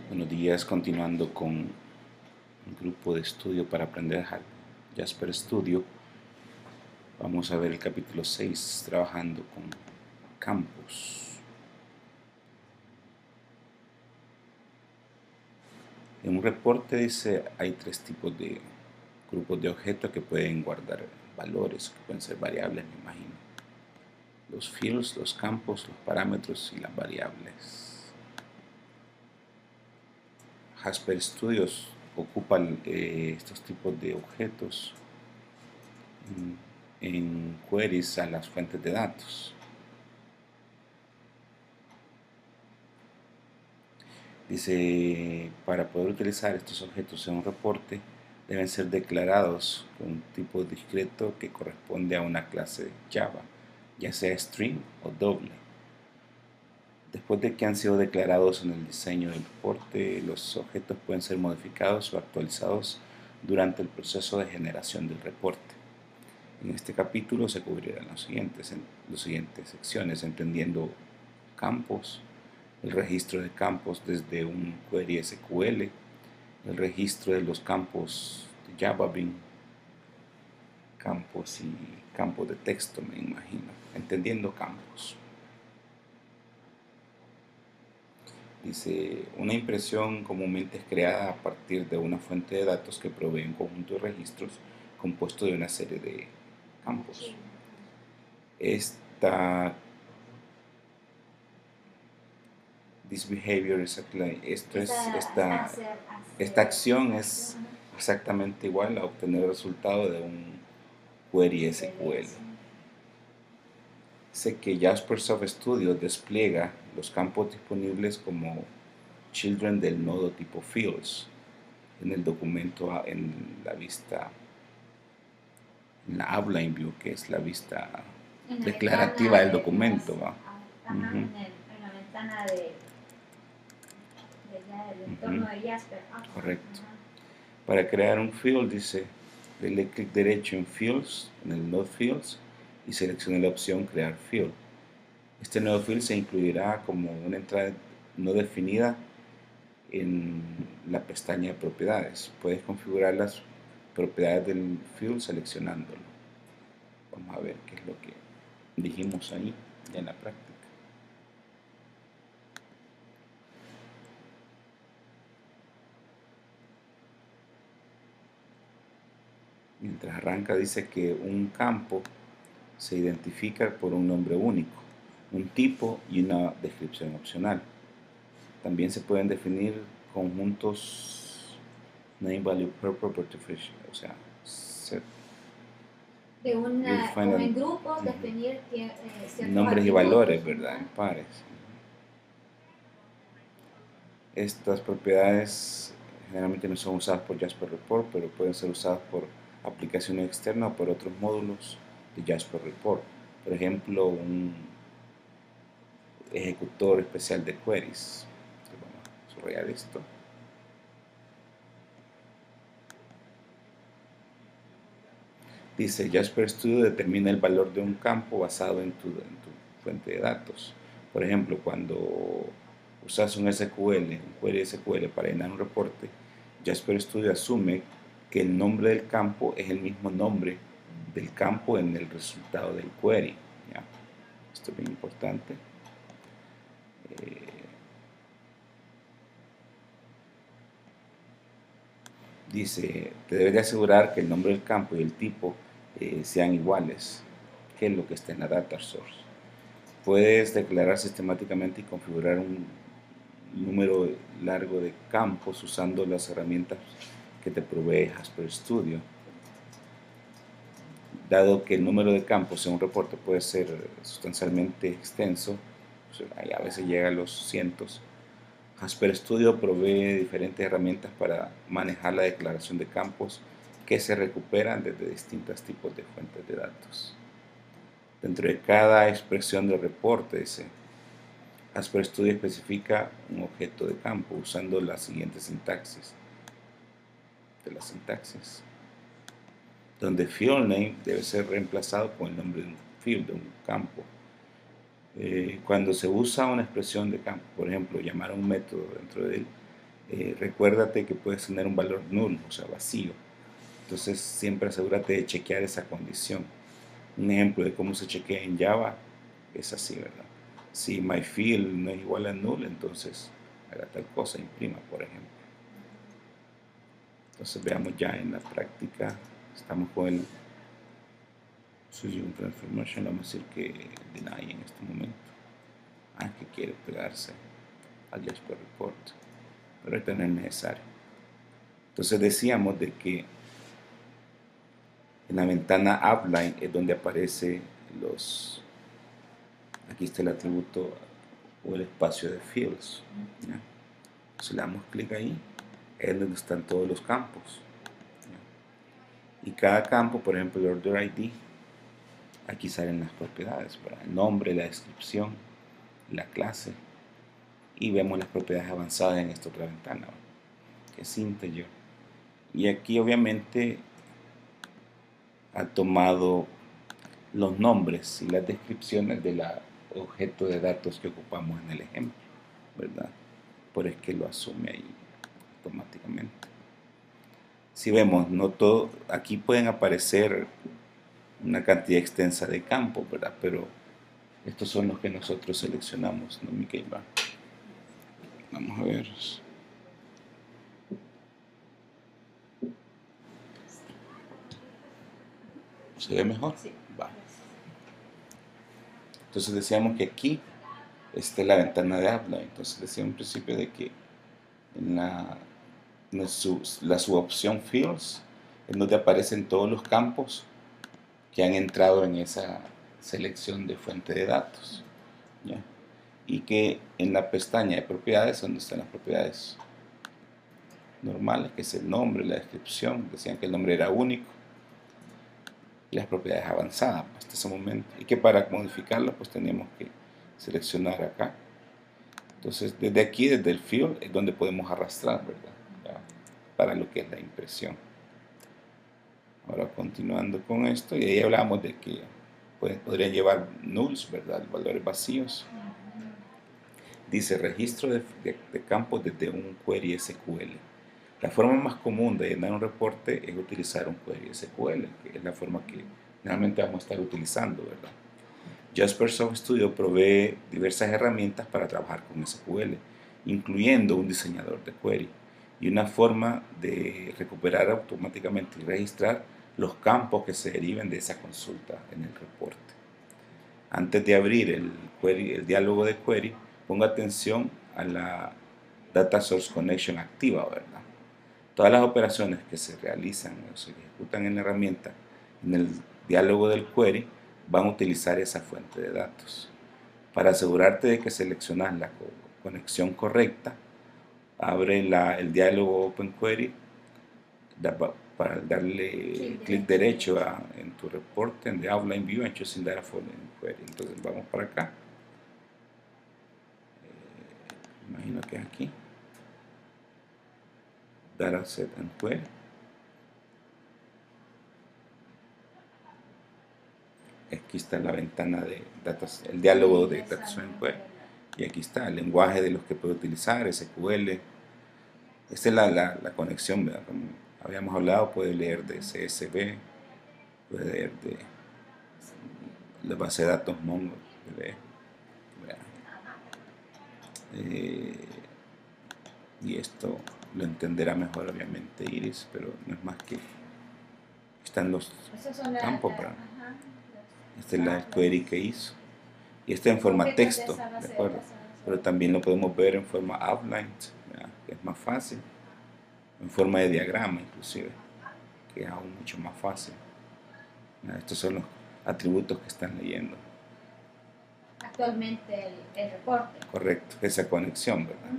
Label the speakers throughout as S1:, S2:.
S1: Buenos días, continuando con un grupo de estudio para aprender Jasper Studio. Vamos a ver el capítulo 6, trabajando con campos. En un reporte dice hay tres tipos de grupos de objetos que pueden guardar valores, que pueden ser variables, me imagino. Los fields, los campos, los parámetros y las variables. Jasper Studios ocupa estos tipos de objetos en queries a las fuentes de datos. Dice, para poder utilizar estos objetos en un reporte, deben ser declarados con un tipo discreto que corresponde a una clase Java, ya sea string o doble. Después de que han sido declarados en el diseño del reporte, los objetos pueden ser modificados o actualizados durante el proceso de generación del reporte. En este capítulo se cubrirán las siguientes secciones, entendiendo campos, el registro de campos desde un query SQL, el registro de los campos de Java Bean, campos y campos de texto, me imagino, entendiendo campos. Dice, una impresión comúnmente es creada a partir de una fuente de datos que provee un conjunto de registros compuesto de una serie de campos. Esta acción es exactamente igual a obtener el resultado de un query SQL. Sé que Jaspersoft Studio despliega los campos disponibles como children del nodo tipo fields en el documento, en la vista, en la outline view, que es la vista declarativa del documento.
S2: En la ventana del entorno de Jasper.
S1: Correcto. Para crear un field, dice, dele clic derecho en Fields, en el Node Fields, y seleccione la opción Crear Field. Este nuevo field se incluirá como una entrada no definida en la pestaña de propiedades. Puedes configurar las propiedades del field seleccionándolo. Vamos a ver qué es lo que dijimos ahí ya en la práctica. Mientras arranca, dice que un campo se identifica por un nombre único, un tipo y una descripción opcional. También se pueden definir conjuntos name value per property, o sea, set.
S2: Como en grupos, definir
S1: nombres y valores, ¿verdad? En pares. Estas propiedades generalmente no son usadas por Jasper Report, pero pueden ser usadas por aplicaciones externas o por otros módulos de Jasper Report. Por ejemplo, un ejecutor especial de queries. Vamos a subrayar esto. Dice, Jasper Studio determina el valor de un campo basado en tu fuente de datos. Por ejemplo, cuando usas un SQL, un query SQL para llenar un reporte, Jasper Studio asume que el nombre del campo es el mismo nombre del campo en el resultado del query. ¿Ya? Esto es bien importante. Dice, te debes de asegurar que el nombre del campo y el tipo sean iguales, que es lo que está en la data source. Puedes declarar sistemáticamente y configurar un número largo de campos usando las herramientas que te provee Jasper Studio. Dado que el número de campos en un reporte puede ser sustancialmente extenso, a veces llega a los cientos, Jasper Studio provee diferentes herramientas para manejar la declaración de campos que se recuperan desde distintos tipos de fuentes de datos. Dentro de cada expresión del reporte, dice, Jasper Studio especifica un objeto de campo usando la siguiente sintaxis. Donde field name debe ser reemplazado con el nombre de un field, de un campo. Cuando se usa una expresión de campo, por ejemplo, llamar a un método dentro de él, recuérdate que puedes tener un valor null, o sea, vacío. Entonces siempre asegúrate de chequear esa condición. Un ejemplo de cómo se chequea en Java es así, ¿verdad? Si myField no es igual a null, entonces haga tal cosa, imprima, por ejemplo. Entonces veamos ya en la práctica. Estamos con el Switching Transformation. Vamos a decir que deny en este momento. Que quiere pegarse al Jasper Report, pero esto no es necesario. Entonces decíamos de que en la ventana Appline es donde aparece aquí está el atributo o el espacio de fields, ¿ya? Si le damos clic ahí, es donde están todos los campos, ¿ya? Y cada campo, por ejemplo el order ID, aquí salen las propiedades, ¿verdad? El nombre, la descripción, la clase, y vemos las propiedades avanzadas en esta otra ventana, ¿verdad? Que es integer. Y aquí obviamente ha tomado los nombres y las descripciones del objeto de datos que ocupamos en el ejemplo, ¿verdad? Por es que lo asume ahí automáticamente. Si vemos, no todo, aquí pueden aparecer una cantidad extensa de campos, ¿verdad? Pero estos son los que nosotros seleccionamos, ¿no, Miquel? Vamos a ver. ¿Se ve mejor?
S2: Sí.
S1: Va. Entonces decíamos que aquí está la ventana de habla. Entonces decía en principio de que en la subopción fields es donde aparecen todos los campos que han entrado en esa selección de fuente de datos, ¿ya? Y que en la pestaña de propiedades, donde están las propiedades normales, que es el nombre, la descripción, decían que el nombre era único, y las propiedades avanzadas hasta ese momento, y que para modificarlo pues teníamos que seleccionar acá. Entonces desde aquí, desde el field, es donde podemos arrastrar, ¿verdad? ¿Ya? Para lo que es la impresión. Ahora continuando con esto, y ahí hablamos de que podrían llevar nulls, ¿verdad? Valores vacíos. Dice registro de campos desde un query SQL. La forma más común de llenar un reporte es utilizar un query SQL, que es la forma que generalmente vamos a estar utilizando, ¿verdad? Jasper Soft Studio provee diversas herramientas para trabajar con SQL, incluyendo un diseñador de query y una forma de recuperar automáticamente y registrar los campos que se deriven de esa consulta en el reporte. Antes de abrir el diálogo de query, ponga atención a la Data Source Connection activa, ¿verdad? Todas las operaciones que se realizan o se ejecutan en la herramienta en el diálogo del query van a utilizar esa fuente de datos. Para asegurarte de que seleccionas la conexión correcta, abre el diálogo OpenQuery para darle clic derecho en tu reporte, en the Outline View, and Choosing Data for Query. Entonces vamos para acá. Imagino que es aquí. Dataset and Query. Aquí está la ventana de datos, el diálogo de Dataset and Query. Y aquí está el lenguaje de los que puede utilizar, SQL. Esta es la conexión, ¿verdad? Como habíamos hablado, puede leer de CSV, puede leer de la base de datos MongoDB. Y esto lo entenderá mejor obviamente Iris, pero no es más que están los campos para... Esta es la query que hizo y está en forma texto, ¿de acuerdo? Pero también lo podemos ver en forma outline, que es más fácil, en forma de diagrama inclusive, que es aún mucho más fácil. Estos son los atributos que están leyendo
S2: actualmente el reporte.
S1: Correcto, esa conexión, ¿verdad?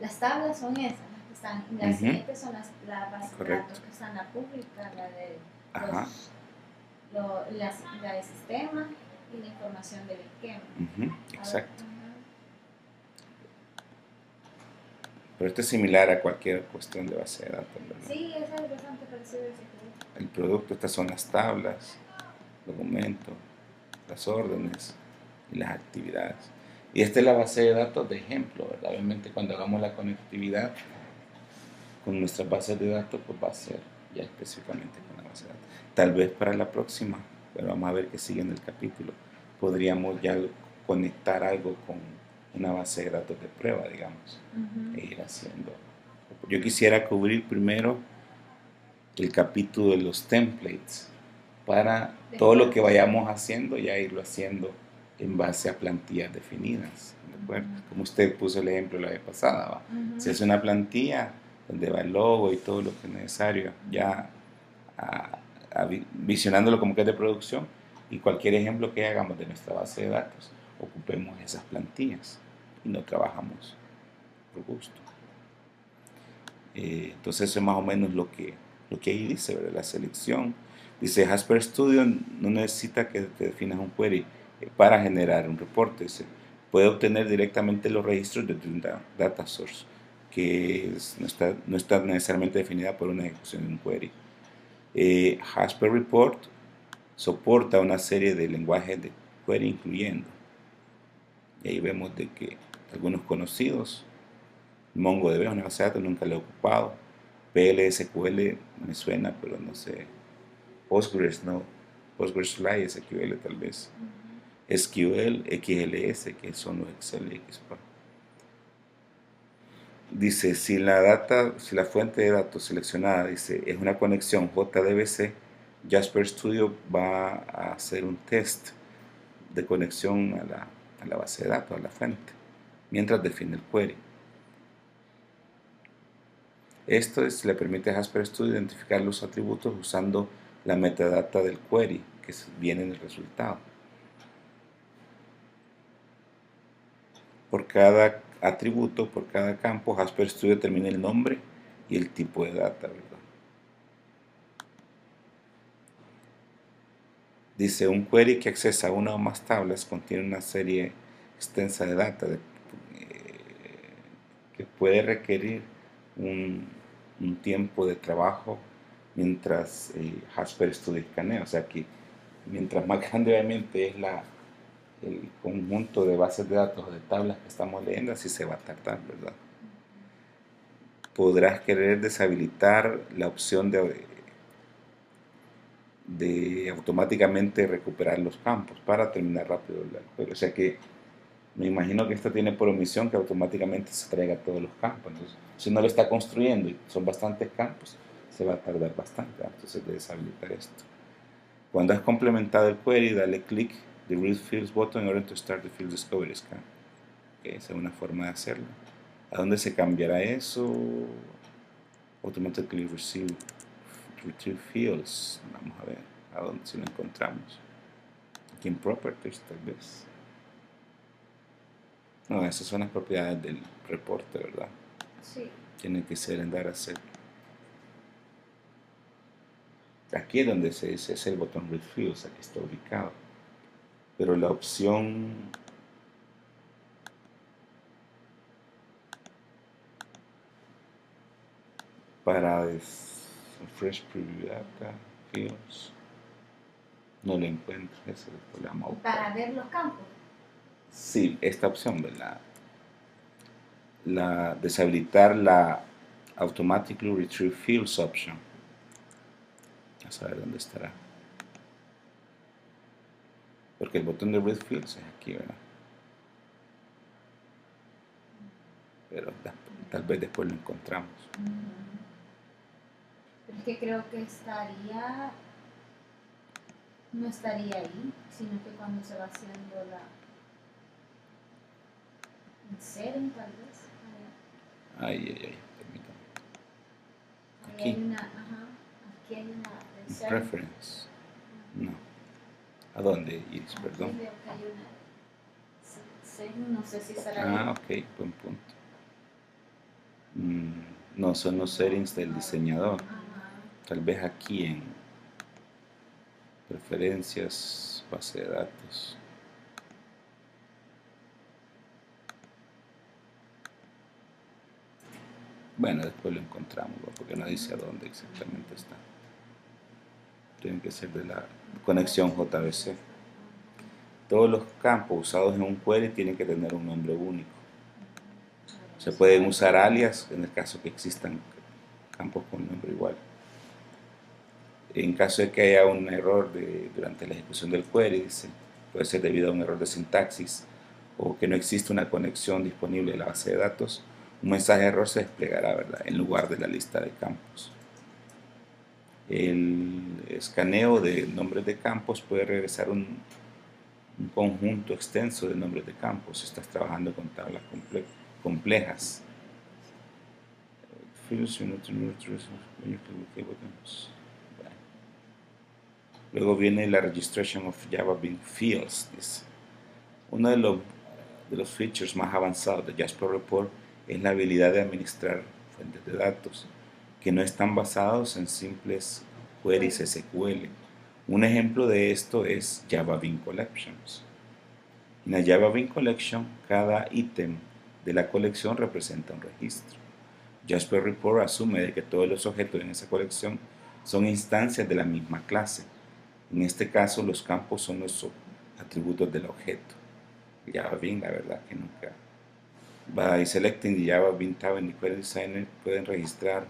S2: Las tablas son esas, las que están, las siguientes son la base de datos que están la pública, la de la del sistema y la información del esquema.
S1: Exacto. Pero esto es similar a cualquier cuestión de base de datos, ¿verdad?
S2: Sí, es bastante parecido a ese producto.
S1: El producto, estas son las tablas, documentos, las órdenes y las actividades. Y esta es la base de datos de ejemplo, ¿verdad? Obviamente cuando hagamos la conectividad con nuestras bases de datos, pues va a ser ya específicamente con la base de datos. Tal vez para la próxima, pero vamos a ver qué sigue en el capítulo, podríamos ya conectar algo con una base de datos de prueba, digamos, e ir haciendo. Yo quisiera cubrir primero el capítulo de los templates para todo lo que vayamos haciendo, ya irlo haciendo en base a plantillas definidas, ¿de acuerdo? Como usted puso el ejemplo la vez pasada, ¿va? Si es una plantilla donde va el logo y todo lo que es necesario, ya visionándolo como que es de producción, y cualquier ejemplo que hagamos de nuestra base de datos, ocupemos esas plantillas y no trabajamos por gusto. Entonces eso es más o menos lo que ahí dice, ¿verdad? La selección. Dice, Jasper Studio no necesita que te definas un query para generar un reporte. Dice, puede obtener directamente los registros de tu data source, que no está necesariamente definida por una ejecución de un query. Jasper Report soporta una serie de lenguajes de query incluyendo. Y ahí vemos de que algunos conocidos, MongoDB es una base de datos, nunca lo he ocupado. PLSQL me suena, pero no sé. Postgres no. PostgreSQL, SQL tal vez. SQL, XLS, que son los XLX. Dice, si la fuente de datos seleccionada dice es una conexión JDBC, Jasper Studio va a hacer un test de conexión a la base de datos, a la fuente, mientras define el query. Esto le permite a Jasper Studio identificar los atributos usando la metadata del query que viene en el resultado. Por cada atributo, por cada campo, Jasper Studio determina el nombre y el tipo de data, ¿verdad? Dice, un query que accesa una o más tablas contiene una serie extensa de data que puede requerir un tiempo de trabajo mientras Jasper Studio escanea. O sea que mientras más grande obviamente es el conjunto de bases de datos o de tablas que estamos leyendo, así se va a tardar, ¿verdad? Podrás querer deshabilitar la opción de automáticamente recuperar los campos para terminar rápido el juego. O sea que me imagino que esto tiene por omisión que automáticamente se traiga todos los campos. Entonces, si uno lo está construyendo y son bastantes campos, se va a tardar bastante. Entonces, de deshabilitar esto. Cuando has complementado el query, dale clic the Read Fields button in order to start the Field Discovery Scan. Esa es una forma de hacerlo. ¿A dónde se cambiará eso? Automatically Retrieve Fields. Vamos a ver a dónde si lo encontramos. Aquí en Properties, tal vez. No, esas son las propiedades del reporte, ¿verdad?
S2: Sí.
S1: Tiene que ser en Data Set. Aquí es donde se dice, es el botón Read Fields, aquí está ubicado. Pero la opción para Fresh Preview Data Fields no lo encuentro, ese es el problema.
S2: Para ver los campos.
S1: Sí, esta opción, ¿verdad? Deshabilitar la Automatically Retrieve Fields option. A saber dónde estará. Porque el botón de Read Fields es aquí, ¿verdad? Pero tal vez después lo encontramos.
S2: Pero es que creo que no estaría ahí, sino que cuando se va haciendo la inseren tal vez.
S1: Permítame.
S2: Aquí hay una, aquí hay una insert.
S1: Preference. No. ¿A dónde, Iris? Perdón.
S2: Aquí veo que hay una, no sé si estará ahí.
S1: Ok, buen punto. No, son los settings del diseñador. Tal vez aquí en preferencias, base de datos. Bueno, después lo encontramos, porque no dice a dónde exactamente está. Tiene que ser de la conexión JVC. todos los campos usados en un query tienen que tener un nombre único. Se pueden usar alias en el caso que existan campos con nombre igual. En caso de que haya un error durante la ejecución del query, dice, puede ser debido a un error de sintaxis o que no existe una conexión disponible de la base de datos, un mensaje de error se desplegará, ¿verdad?, en lugar de la lista de campos. El escaneo de nombres de campos puede regresar un conjunto extenso de nombres de campos si estás trabajando con tablas complejas. Luego viene la registration of Java Bean Fields. Dice. Uno de los features más avanzados de Jasper Report es la habilidad de administrar fuentes de datos que no están basados en simples queries SQL. Un ejemplo de esto es Java Bean Collections. En la Java Bean Collection, cada ítem de la colección representa un registro. Jasper Report asume de que todos los objetos en esa colección son instancias de la misma clase. En este caso, los campos son los atributos del objeto. Java Bean, la verdad que nunca. By selecting the Java Bean tab en the Query Designer pueden registrar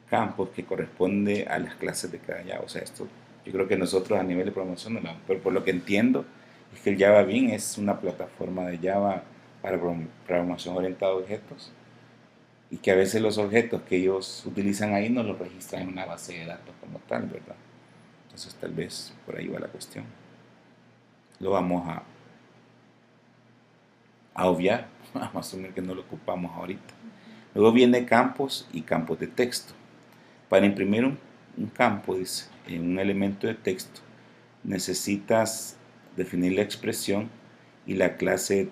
S1: campos que corresponden a las clases de cada Java. O sea, esto yo creo que nosotros a nivel de programación no, pero por lo que entiendo es que el Java Bean es una plataforma de Java para programación orientada a objetos y que a veces los objetos que ellos utilizan ahí no los registran en una base de datos como tal, ¿verdad? Entonces tal vez por ahí va la cuestión. Lo vamos a obviar, vamos a asumir que no lo ocupamos ahorita. Luego viene campos y campos de texto. Para imprimir un campo, dice, en un elemento de texto, necesitas definir la expresión y la clase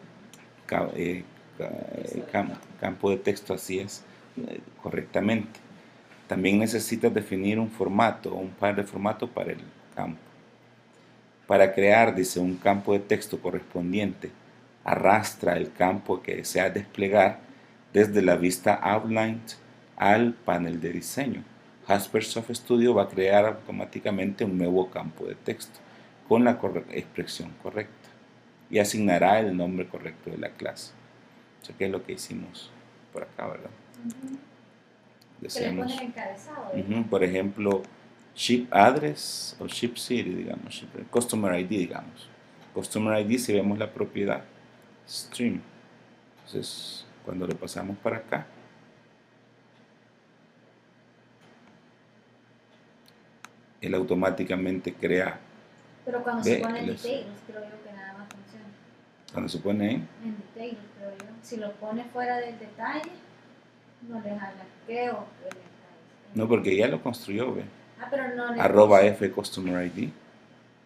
S1: campo de texto, así es, correctamente. También necesitas definir un formato o un par de formatos para el campo. Para crear, dice, un campo de texto correspondiente, arrastra el campo que deseas desplegar desde la vista Outlined al panel de diseño. Jaspersoft Studio va a crear automáticamente un nuevo campo de texto con la expresión correcta y asignará el nombre correcto de la clase. Eso que es lo que hicimos por acá, ¿verdad?
S2: Decíamos, que le pone encabezado.
S1: Por ejemplo, ship address o ship city, digamos, customer ID, digamos. Customer ID, si vemos la propiedad, stream. Entonces, cuando lo pasamos para acá, él automáticamente crea.
S2: Pero cuando se pone en details, creo yo que nada más funciona.
S1: Cuando se pone
S2: en details, creo yo. Si lo pone fuera del detalle, no le jala. Creo que le
S1: no, porque ya lo construyó, ve.
S2: Pero no le
S1: arroba puso. F customer ID.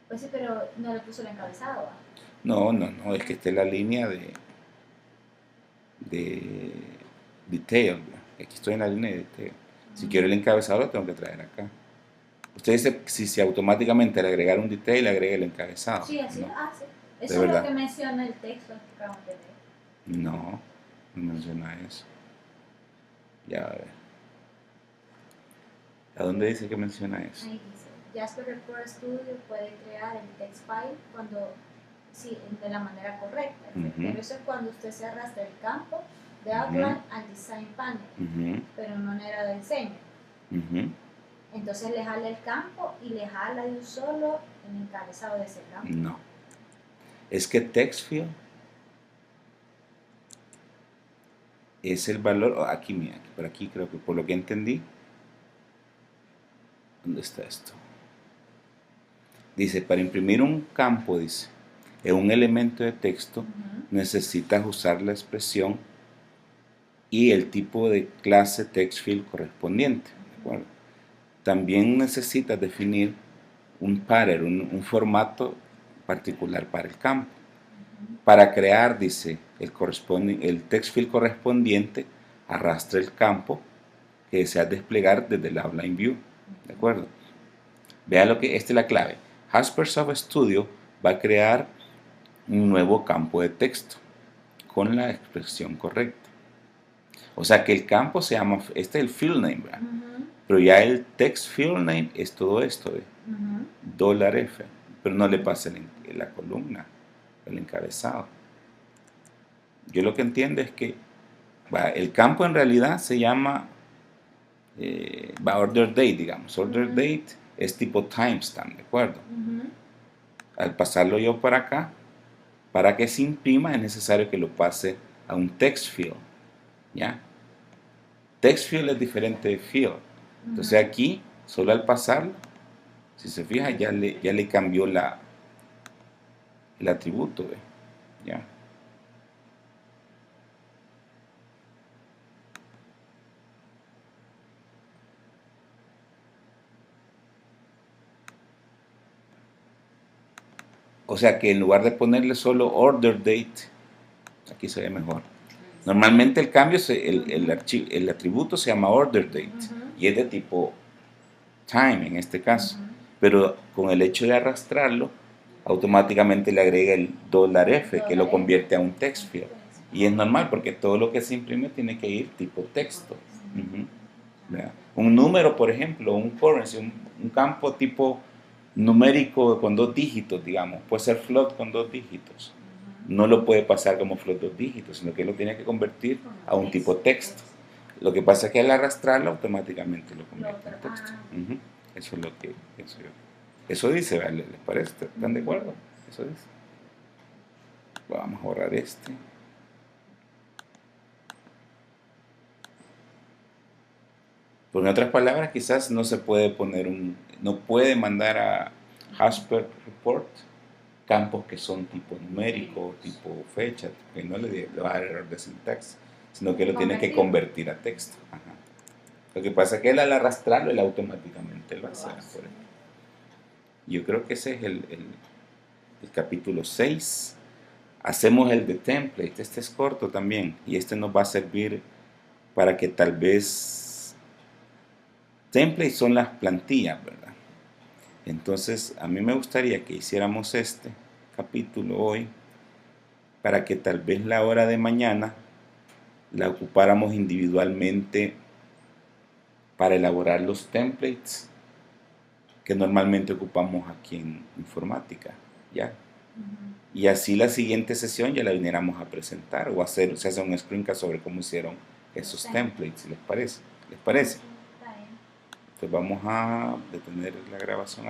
S2: Pues sí, pero no le puso el encabezado. ¿Va?
S1: No, es que esté la línea de detail. ¿Va? Aquí estoy en la línea de detail. Si quiero el encabezado, lo tengo que traer acá. Usted dice, si automáticamente al agregar un detail, le agrega el encabezado.
S2: Sí, así lo hace. Eso es lo que menciona el texto que acabamos de leer.
S1: No menciona eso. Ya, a ver. ¿A dónde dice que menciona eso?
S2: Ahí dice, Jasper Report Studio puede crear el text file de la manera correcta. Pero eso es cuando usted se arrastra el campo de Outline al Design Panel, pero no era de diseño. Entonces le jala el campo y le jala de un solo el encabezado de ese campo.
S1: No. Es que text field es el valor, aquí mira, por aquí creo que por lo que entendí, ¿dónde está esto? Dice, para imprimir un campo, dice, en un elemento de texto, necesitas usar la expresión y el tipo de clase text field correspondiente, ¿de acuerdo? También necesitas definir un pattern, un formato particular para el campo. Para crear, dice, el text field correspondiente, arrastra el campo que deseas desplegar desde el Outline View. ¿De acuerdo? Vea esta es la clave. Jaspersoft Studio va a crear un nuevo campo de texto con la expresión correcta. O sea que el campo se llama, este es el field name, ¿verdad? Pero ya el text field name es todo esto, $F, pero no le pasa en la columna. el encabezado. Yo lo que entiendo es que el campo en realidad se llama order date, digamos. Order date es tipo timestamp, ¿de acuerdo? Al pasarlo yo para acá, para que se imprima es necesario que lo pase a un text field, ¿ya? Text field es diferente de field. Entonces aquí, solo al pasarlo, si se fija, ya le cambió el atributo, ¿ve? ¿Ya? O sea que en lugar de ponerle solo order date, aquí se ve mejor. Normalmente el cambio, el atributo se llama order date y es de tipo time en este caso. Pero con el hecho de arrastrarlo, automáticamente le agrega el $F que lo convierte a un text field. Y es normal porque todo lo que se imprime tiene que ir tipo texto. Un número, por ejemplo, un currency, un campo tipo numérico con 2 dígitos, digamos, puede ser float con 2 dígitos. No lo puede pasar como float 2 dígitos, sino que lo tiene que convertir a un tipo texto. Lo que pasa es que al arrastrarlo automáticamente lo convierte en texto. Eso es lo que pienso yo. Eso dice, ¿vale? ¿Les parece? ¿Están de acuerdo? Eso dice. Vamos a borrar este. Por en otras palabras, quizás no se puede poner no puede mandar a Hasper Report campos que son tipo numérico, tipo fecha, que no le va a dar error de sintaxis, sino que lo tiene que convertir a texto. Lo que pasa es que él al arrastrarlo, él automáticamente lo hace. Yo creo que ese es el capítulo 6. Hacemos el de template, este es corto también, y este nos va a servir para que tal vez... Templates son las plantillas, ¿verdad? Entonces, a mí me gustaría que hiciéramos este capítulo hoy para que tal vez la hora de mañana la ocupáramos individualmente para elaborar los templates que normalmente ocupamos aquí en informática, ¿ya? Y así la siguiente sesión ya la viniéramos a presentar o se hace un screencast sobre cómo hicieron esos templates, ¿les parece? ¿Les parece? Pues vamos a detener la grabación aquí.